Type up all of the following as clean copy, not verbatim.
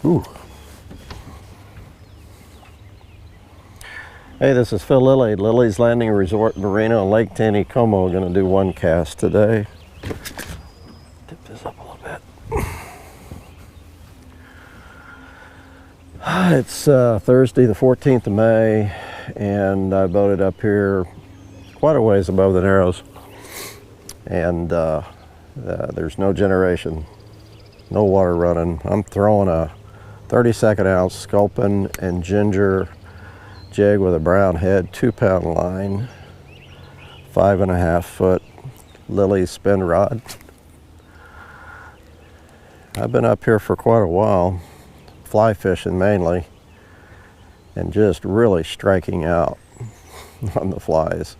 Ooh. Hey, this is Phil Lilley, Lilleys Landing Resort Marina on Lake Taneycomo. Going to do one cast today. Tip this up a little bit. It's Thursday the 14th of May, and I boated up here quite a ways above the Narrows, and there's no generation, no water running. I'm throwing a 32nd ounce sculpin and ginger jig with a brown head, 2-pound line, 5.5 foot Lilley spin rod. I've been up here for quite a while, fly fishing mainly, and just really striking out on the flies.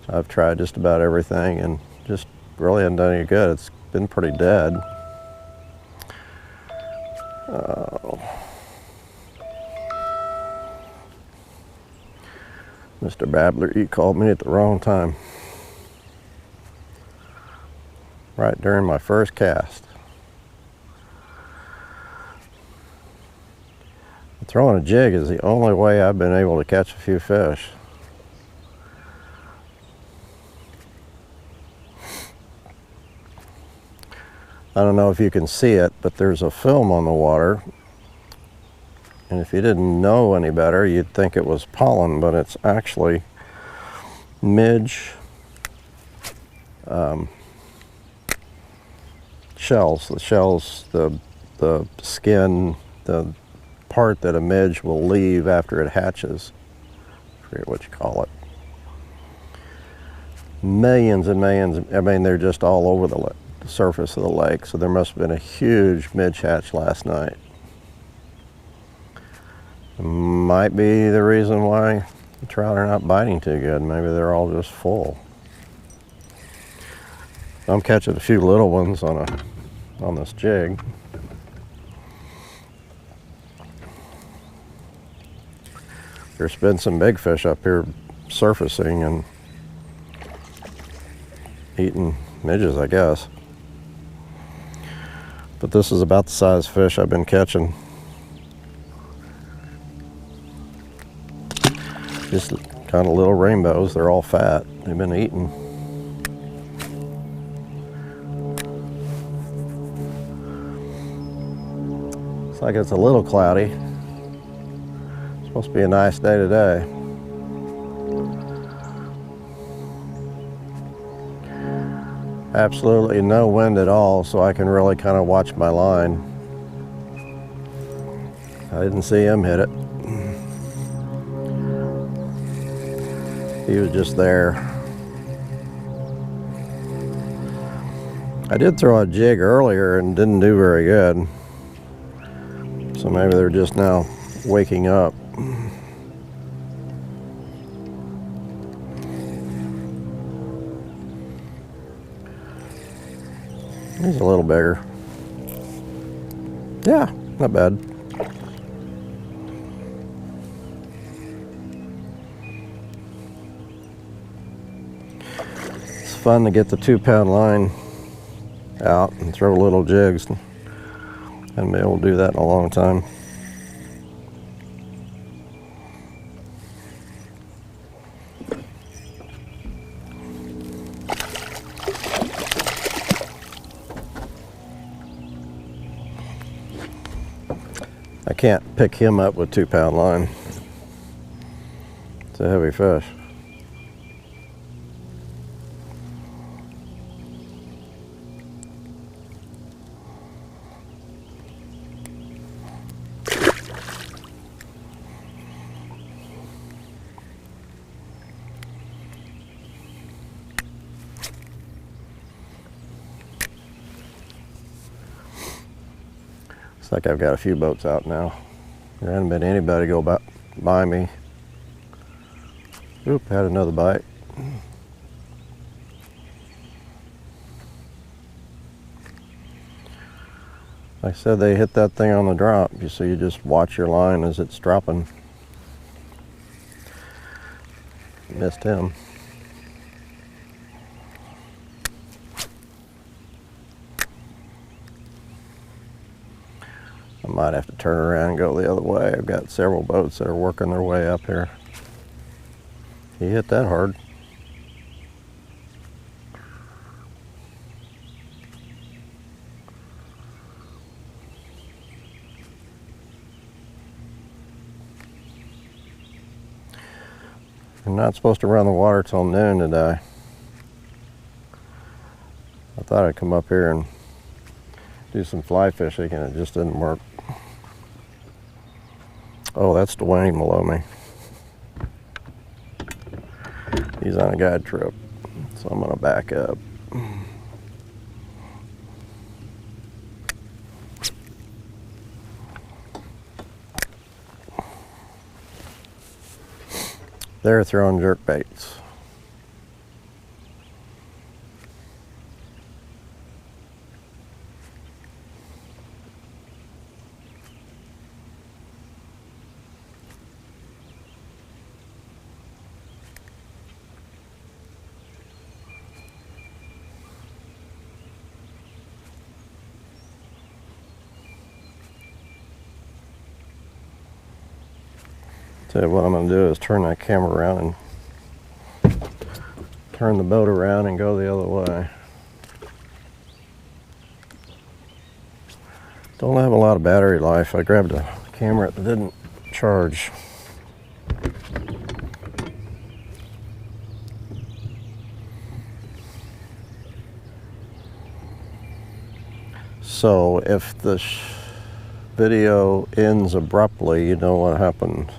I've tried just about everything and just really haven't done any good. It's been pretty dead. Mr. Babbler, you called me at the wrong time. Right during my first cast. Throwing a jig is the only way I've been able to catch a few fish. I don't know if you can see it, but there's a film on the water. And if you didn't know any better, you'd think it was pollen, but it's actually midge shells. The shells, the skin, the part that a midge will leave after it hatches. I forget what you call it. Millions and millions, I mean, they're just all over the surface of the lake, so there must have been a huge midge hatch last night. Might be the reason why the trout are not biting too good. Maybe they're all just full. I'm catching a few little ones on this jig. There's been some big fish up here surfacing and eating midges, I guess. But this is about the size fish I've been catching. Just kind of little rainbows. They're all fat. They've been eaten. Looks like it's a little cloudy. It's supposed to be a nice day today. Absolutely no wind at all, so I can really kind of watch my line. I didn't see him hit it. He was just there. I did throw a jig earlier and didn't do very good. So maybe they're just now waking up. He's a little bigger. Yeah, not bad. It's fun to get the 2-pound line out and throw little jigs. Haven't been able to do that in a long time. I can't pick him up with 2-pound line. It's a heavy fish. Looks like I've got a few boats out now. There hasn't been anybody go by me. Oop, had another bite. Like I said, they hit that thing on the drop, so you just watch your line as it's dropping. Missed him. Might have to turn around and go the other way. I've got several boats that are working their way up here. He hit that hard. I'm not supposed to run the water till noon today. I thought I'd come up here and do some fly fishing, and it just didn't work. Oh, that's Dwayne below me. He's on a guide trip, so I'm gonna back up. They're throwing jerk baits. Tell you what I'm going to do is turn that camera around and turn the boat around and go the other way. Don't have a lot of battery life. I grabbed a camera that didn't charge. So if the video ends abruptly, you know what happened.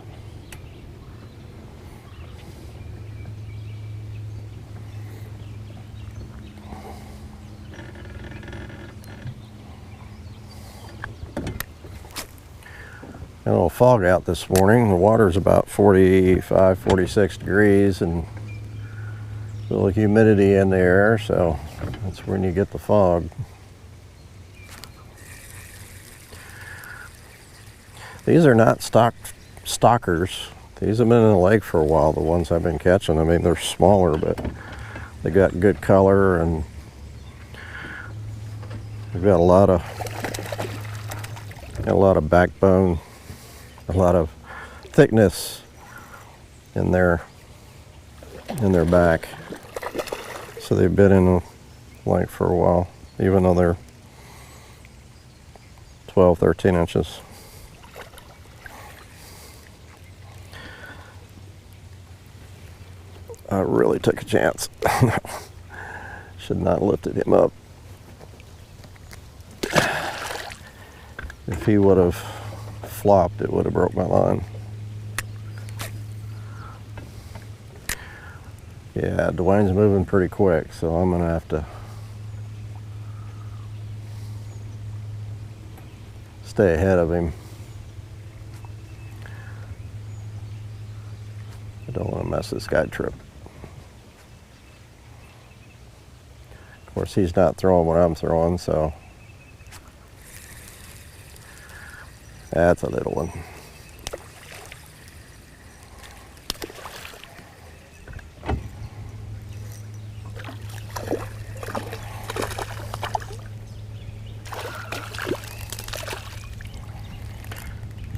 A little fog out this morning. The water's about 45, 46 degrees and a little humidity in the air, so that's when you get the fog. These are not stockers. These have been in the lake for a while, the ones I've been catching. I mean, they're smaller, but they got good color and they've got a lot of backbone, a lot of thickness in their back. So they've been in the lake for a while, even though they're 12, 13 inches. I really took a chance. Should not have lifted him up. If he would have flopped, it would have broke my line. Yeah, Dwayne's moving pretty quick, so I'm gonna have to stay ahead of him. I don't want to mess this guide trip. Of course, he's not throwing what I'm throwing, so that's a little one.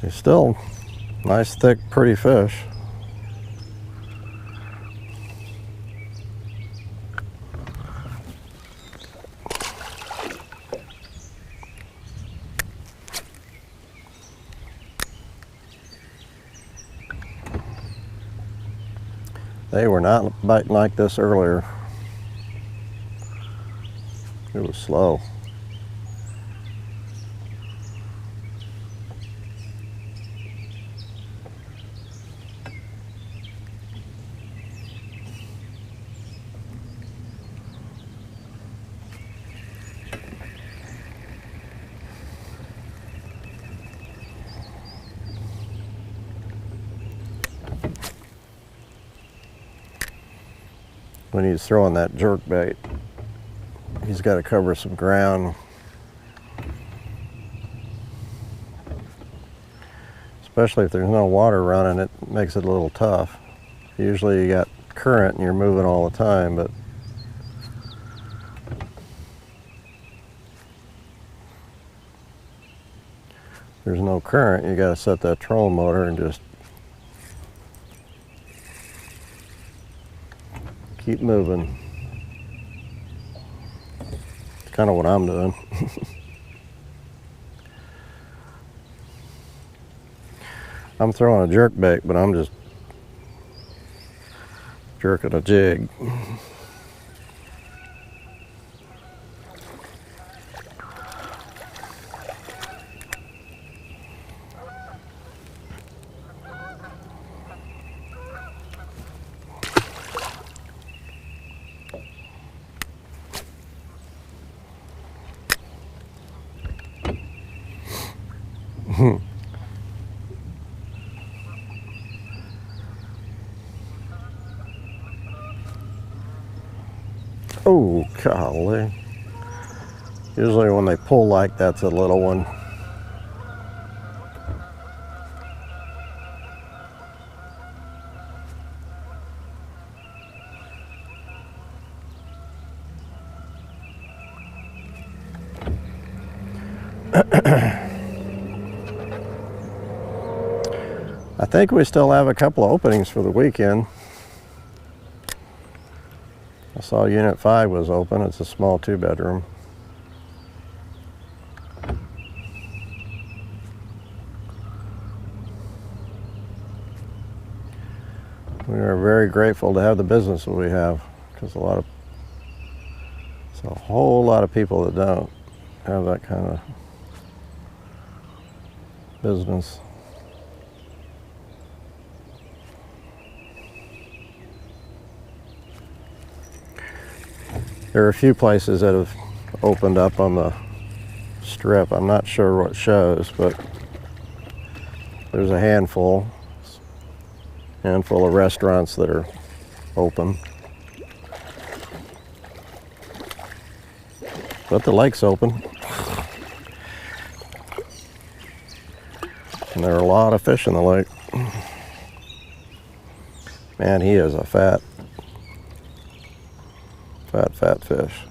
He's still nice, thick, pretty fish. They were not biting like this earlier. It was slow. When he's throwing that jerk bait, he's got to cover some ground, especially if there's no water running. It makes it a little tough. Usually you got current and you're moving all the time, but there's no current, you got to set that trolling motor and just keep moving. It's kind of what I'm doing. I'm throwing a jerk bait, but I'm just jerking a jig. Oh, golly. Usually when they pull like that's a little one. I think we still have a couple of openings for the weekend. I saw Unit 5 was open. It's a small 2-bedroom. We are very grateful to have the business that we have, because it's a whole lot of people that don't have that kind of business. There are a few places that have opened up on the strip. I'm not sure what shows, but there's a handful of restaurants that are open. But the lake's open. And there are a lot of fish in the lake. Man, he is a fat fish.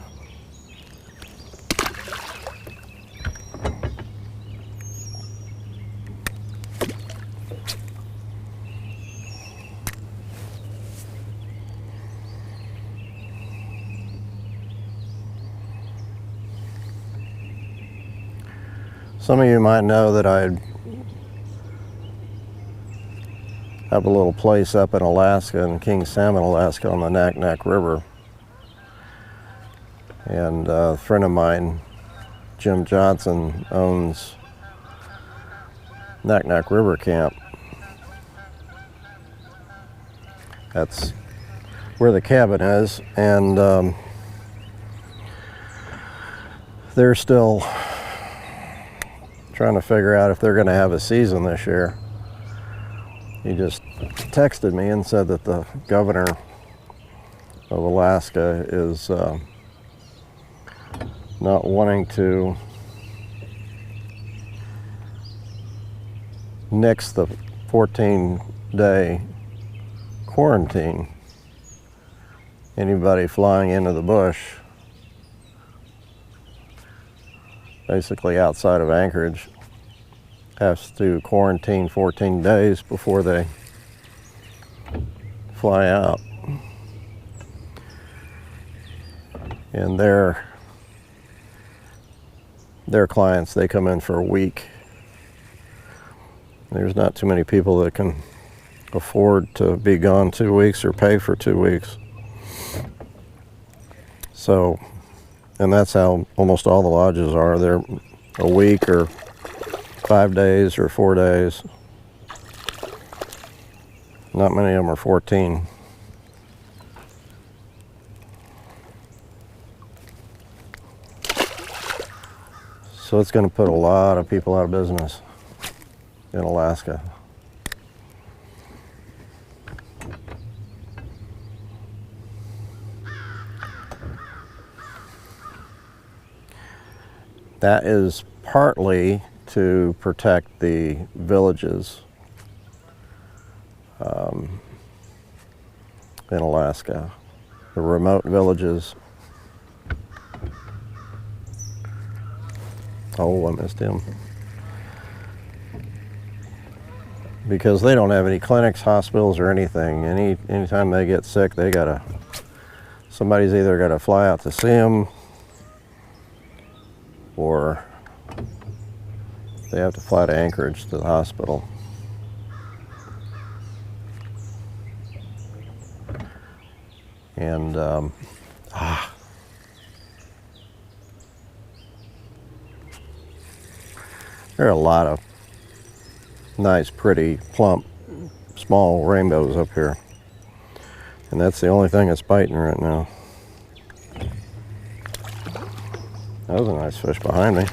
Some of you might know that I have a little place up in Alaska, in King Salmon, Alaska, on the Naknek River. And a friend of mine, Jim Johnson, owns Naknek River Camp. That's where the cabin is, and they're still trying to figure out if they're going to have a season this year. He just texted me and said that the governor of Alaska is not wanting to nix the 14-day quarantine. Anybody flying into the bush, basically outside of Anchorage, has to quarantine 14 days before they fly out. And their clients, they come in for a week. There's not too many people that can afford to be gone 2 weeks or pay for 2 weeks. So, and that's how almost all the lodges are. They're a week or 5 days or 4 days. Not many of them are 14. So it's going to put a lot of people out of business in Alaska. That is partly to protect the villages in Alaska, the remote villages. Oh, I missed him. because they don't have any clinics, hospitals, or anything. Anytime they get sick, somebody's either got to fly out to see them, or they have to fly to Anchorage to the hospital. And there are a lot of nice, pretty, plump, small rainbows up here. And that's the only thing that's biting right now. That was a nice fish behind me.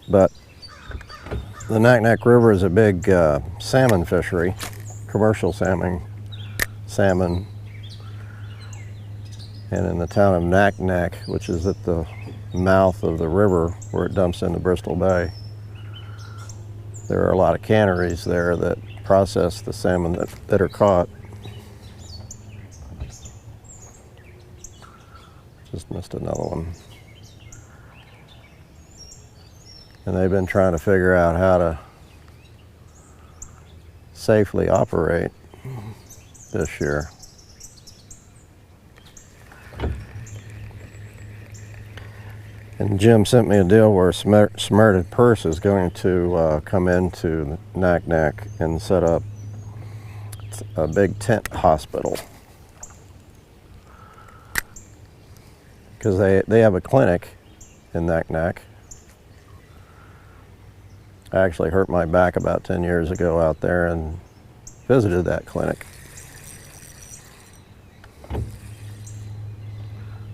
But the Naknek River is a big salmon fishery, commercial salmon. And in the town of Naknek, which is at the mouth of the river where it dumps into Bristol Bay, there are a lot of canneries there that process the salmon that are caught. Just missed another one. And they've been trying to figure out how to safely operate this year. And Jim sent me a deal where Samaritan Purse is going to come into Naknek and set up a big tent hospital. Because they have a clinic in Naknek. I actually hurt my back about 10 years ago out there and visited that clinic.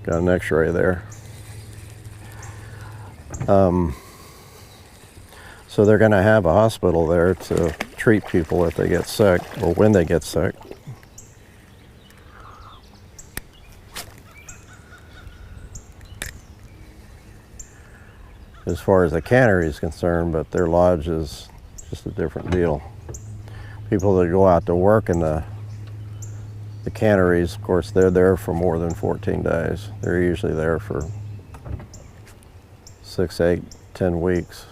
Got an x-ray there. So they're going to have a hospital there to treat people if they get sick or when they get sick. As far as the cannery is concerned, but their lodge is just a different deal. People that go out to work in the canneries, of course, they're there for more than 14 days. They're usually there for 6, 8, 10 weeks.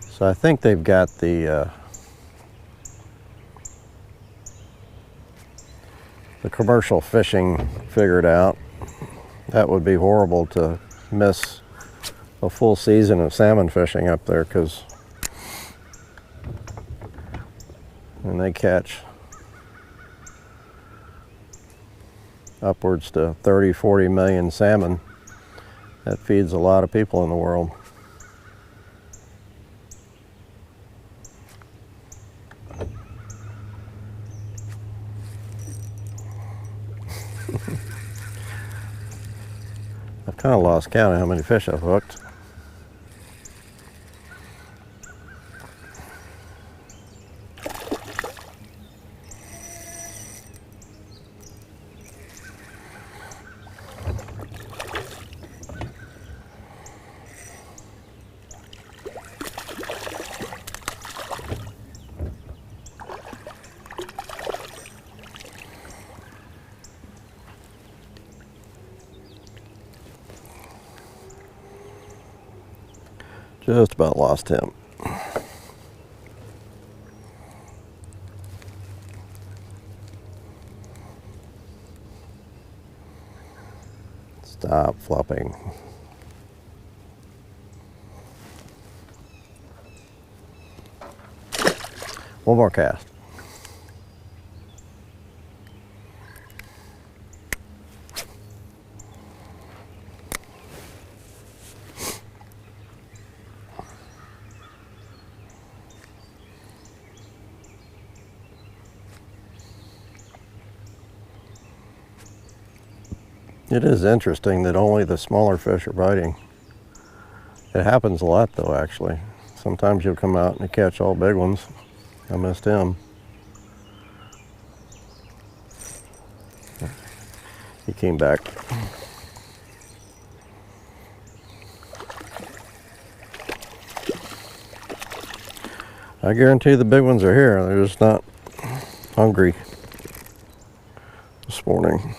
So I think they've got the commercial fishing figured out. That would be horrible to miss a full season of salmon fishing up there, because when they catch upwards to 30, 40 million salmon, that feeds a lot of people in the world. I've kind of lost count of how many fish I've hooked. Just about lost him. Stop flopping. One more cast. It is interesting that only the smaller fish are biting. It happens a lot though, actually. Sometimes you'll come out and you catch all big ones. I missed him. He came back. I guarantee the big ones are here. They're just not hungry this morning.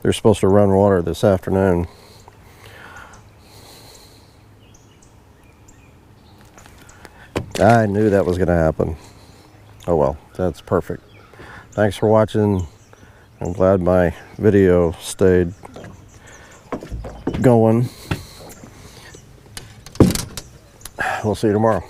They're supposed to run water this afternoon. I knew that was going to happen. Oh well, that's perfect. Thanks for watching. I'm glad my video stayed going. We'll see you tomorrow.